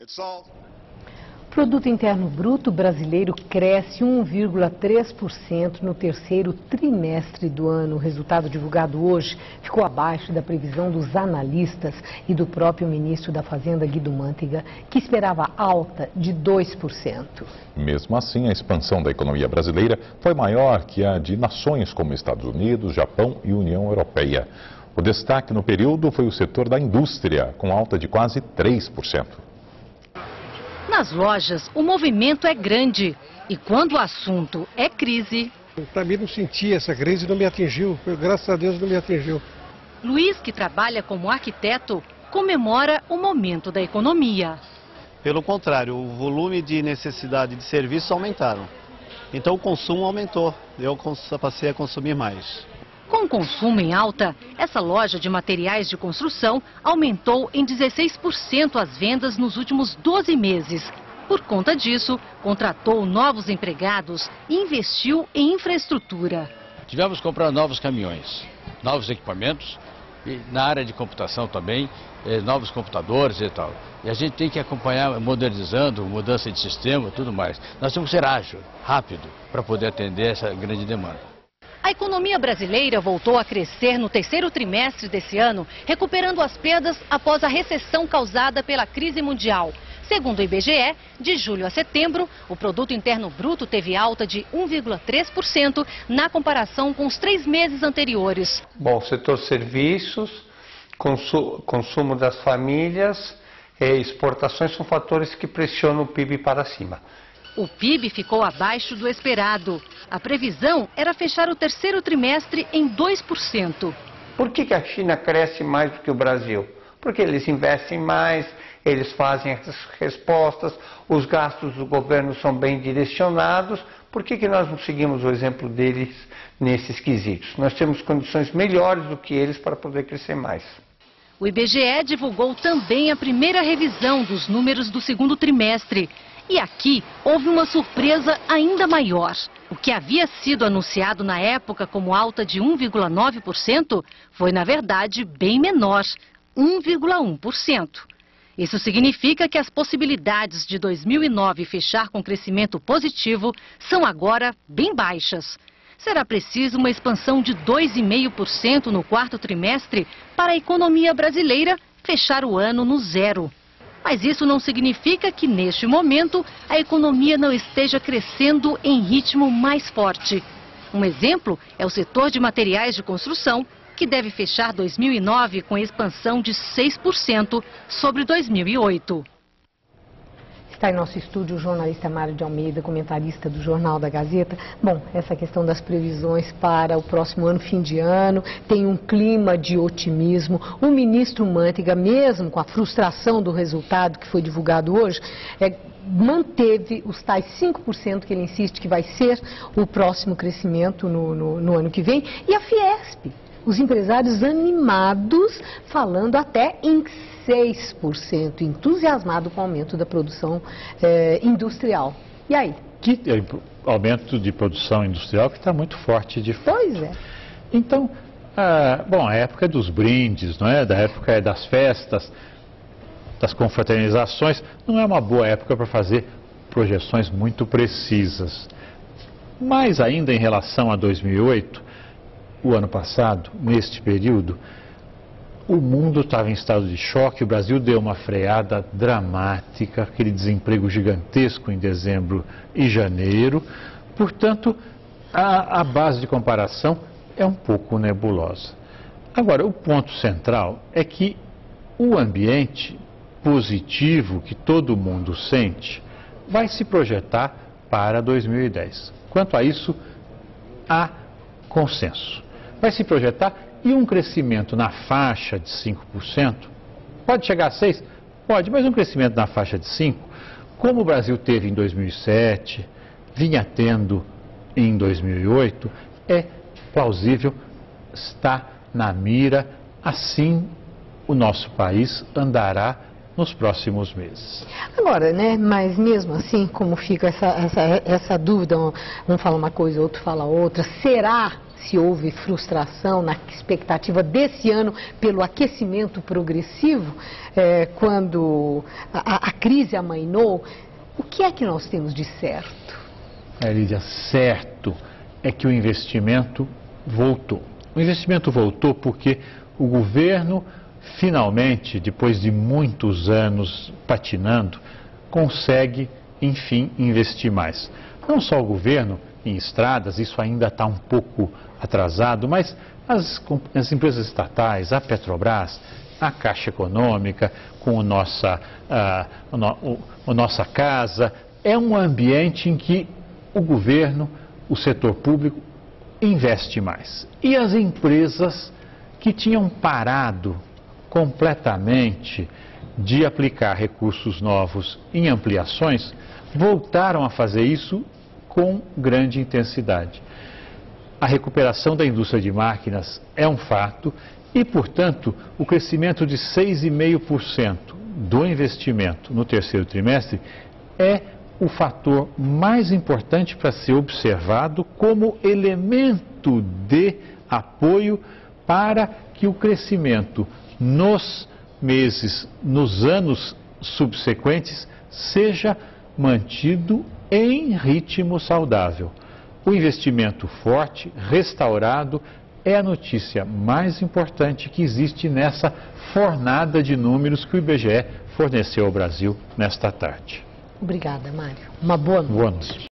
O Produto Interno Bruto brasileiro cresce 1,3% no terceiro trimestre do ano. O resultado divulgado hoje ficou abaixo da previsão dos analistas e do próprio ministro da Fazenda, Guido Mantega, que esperava alta de 2%. Mesmo assim, a expansão da economia brasileira foi maior que a de nações como Estados Unidos, Japão e União Europeia. O destaque no período foi o setor da indústria, com alta de quase 3%. Nas lojas, o movimento é grande. E quando o assunto é crise... Para mim não senti essa crise, não me atingiu. Graças a Deus não me atingiu. Luiz, que trabalha como arquiteto, comemora o momento da economia. Pelo contrário, o volume de necessidade de serviços aumentaram. Então o consumo aumentou. Eu passei a consumir mais. Com o consumo em alta, essa loja de materiais de construção aumentou em 16% as vendas nos últimos 12 meses. Por conta disso, contratou novos empregados e investiu em infraestrutura. Tivemos que comprar novos caminhões, novos equipamentos e na área de computação também, novos computadores e tal. E a gente tem que acompanhar modernizando, mudança de sistema e tudo mais. Nós temos que ser ágil, rápido, para poder atender essa grande demanda. A economia brasileira voltou a crescer no terceiro trimestre desse ano, recuperando as perdas após a recessão causada pela crise mundial. Segundo o IBGE, de julho a setembro, o Produto Interno Bruto teve alta de 1,3% na comparação com os 3 meses anteriores. Bom, setor serviços, consumo das famílias e exportações são fatores que pressionam o PIB para cima. O PIB ficou abaixo do esperado. A previsão era fechar o terceiro trimestre em 2%. Por que a China cresce mais do que o Brasil? Porque eles investem mais, eles fazem as respostas, os gastos do governo são bem direcionados. Por que nós não seguimos o exemplo deles nesses quesitos? Nós temos condições melhores do que eles para poder crescer mais. O IBGE divulgou também a primeira revisão dos números do segundo trimestre. E aqui houve uma surpresa ainda maior. O que havia sido anunciado na época como alta de 1,9% foi, na verdade, bem menor, 1,1%. Isso significa que as possibilidades de 2009 fechar com crescimento positivo são agora bem baixas. Será preciso uma expansão de 2,5% no quarto trimestre para a economia brasileira fechar o ano no zero. Mas isso não significa que, neste momento, a economia não esteja crescendo em ritmo mais forte. Um exemplo é o setor de materiais de construção, que deve fechar 2009 com expansão de 6% sobre 2008. Está em nosso estúdio o jornalista Mário de Almeida, comentarista do Jornal da Gazeta. Bom, essa questão das previsões para o próximo ano, fim de ano, tem um clima de otimismo. O ministro Mantega, mesmo com a frustração do resultado que foi divulgado hoje, manteve os tais 5% que ele insiste que vai ser o próximo crescimento no ano que vem. E a Fiesp, os empresários animados, falando até em 6%, entusiasmado com o aumento da produção industrial. E aí? Que aumento de produção industrial que está muito forte de fato. Pois é. Então, bom, a época dos brindes, não é? Da época das festas, das confraternizações, não é uma boa época para fazer projeções muito precisas. Mais ainda em relação a 2008, o ano passado, neste período, o mundo estava em estado de choque, o Brasil deu uma freada dramática, aquele desemprego gigantesco em dezembro e janeiro. Portanto, a base de comparação é um pouco nebulosa. Agora, o ponto central é que o ambiente positivo que todo mundo sente vai se projetar para 2010. Quanto a isso, há consenso. Vai se projetar e um crescimento na faixa de 5%, pode chegar a 6%? Pode, mas um crescimento na faixa de 5%, como o Brasil teve em 2007, vinha tendo em 2008, é plausível, está na mira, assim o nosso país andará nos próximos meses. Agora, né, mas mesmo assim, como fica essa dúvida, um fala uma coisa, outro fala outra, será se houve frustração na expectativa desse ano pelo aquecimento progressivo, quando a crise amainou. O que é que nós temos de certo? Lídia, certo é que o investimento voltou. O investimento voltou porque o governo, finalmente, depois de muitos anos patinando, consegue, enfim, investir mais. Não só o governo em estradas, isso ainda está um pouco atrasado, mas as empresas estatais, a Petrobras, a Caixa Econômica, com Nossa Casa, é um ambiente em que o governo, o setor público, investe mais. E as empresas que tinham parado completamente de aplicar recursos novos em ampliações, voltaram a fazer isso com grande intensidade. A recuperação da indústria de máquinas é um fato e, portanto, o crescimento de 6,5% do investimento no terceiro trimestre é o fator mais importante para ser observado como elemento de apoio para que o crescimento nos anos subsequentes seja mantido em ritmo saudável. O investimento forte, restaurado, é a notícia mais importante que existe nessa fornada de números que o IBGE forneceu ao Brasil nesta tarde. Obrigada, Mário. Uma boa noite. Boa noite.